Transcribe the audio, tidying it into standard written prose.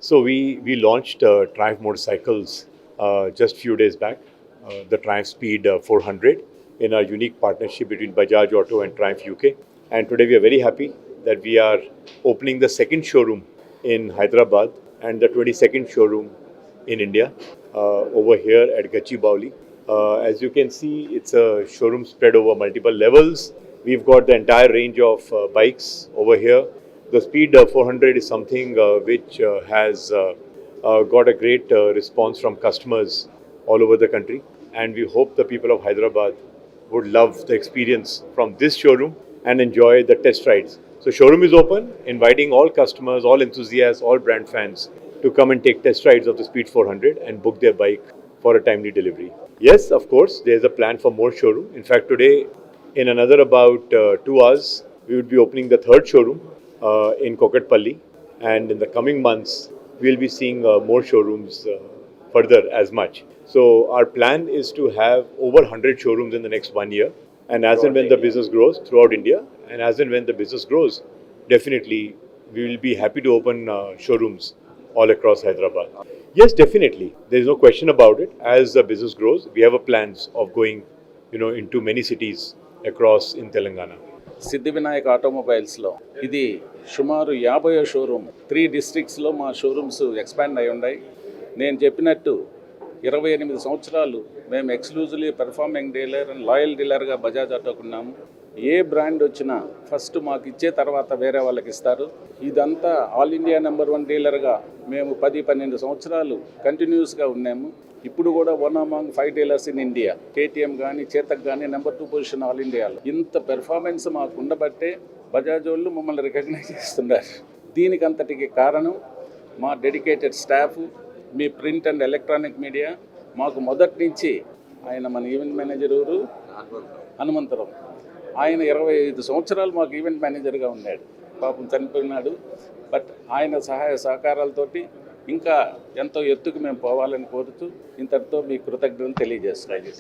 So we launched Triumph motorcycles just few days back, the Triumph Speed 400 in our unique partnership between Bajaj Auto and Triumph UK. And today we are very happy that we are opening the second showroom in Hyderabad and the 22nd showroom in India over here at Gachibowli. As you can see, it's a showroom spread over multiple levels. We've got the entire range of bikes over here. The Speed 400 is something which has got a great response from customers all over the country, and we hope the people of Hyderabad would love the experience from this showroom and enjoy the test rides. So showroom is open, inviting all customers, all enthusiasts, all brand fans to come and take test rides of the Speed 400 and book their bike for a timely delivery. Yes, of course, there's a plan for more showroom. In fact, today, in another about 2 hours, we would be opening the third showroom in Kokatpalli, and in the coming months, we'll be seeing more showrooms further as much. So our plan is to have over 100 showrooms in the next 1 year, and as and when the business grows throughout India, and as and when the business grows, definitely we will be happy to open showrooms all across Hyderabad. Yes, definitely. There is no question about it. As the business grows, we have a plans of going, into many cities across in Telangana. సిద్ధి వినాయక్ ఆటోమొబైల్స్లో ఇది సుమారు 50వ showroom. 3 డిస్ట్రిక్ట్స్లో మా showrooms expand అయి ఉన్నాయి. నేను చెప్పినట్టు 28 సంవత్సరాలు మేము exclusively performing dealer and loyal డీలర్గా బజాజ్ ఆటోకున్నాము. ఏ బ్రాండ్ వచ్చినా ఫస్ట్ మాకు ఇచ్చే తర్వాత వేరే వాళ్ళకి ఇస్తారు. ఇదంతా ఆల్ ఇండియా నెంబర్ 1 డీలర్గా మేము 10-12 సంవత్సరాలు కంటిన్యూస్గా ఉన్నాము. ఇప్పుడు కూడా 1 among 5 dealers in India. KTM కానీ చేతక్ కానీ నెంబర్ 2 పొజిషన్ ఆల్ ఇండియాలో. ఇంత పెర్ఫార్మెన్స్ మాకు ఉండబట్టే బజాజ్ వాళ్ళు మమ్మల్ని రికగ్నైజ్ చేస్తున్నారు. దీనికి అంతటికి కారణం మా dedicated staff, me print and electronic media. మాకు మొదటి నుంచి ఆయన మన ఈవెంట్ మేనేజర్ ఊరు హనుమంతరావు, ఆయన 25 సంవత్సరాలు మాకు ఈవెంట్ మేనేజర్గా ఉన్నాడు. పాపం చనిపోయినాడు. బట్ ఆయన సహాయ సహకారాలతోటి ఇంకా ఎంతో ఎత్తుకు మేము పోవాలని కోరుతూ ఇంతటితో మీ కృతజ్ఞతలు తెలియజేస్తున్నాను.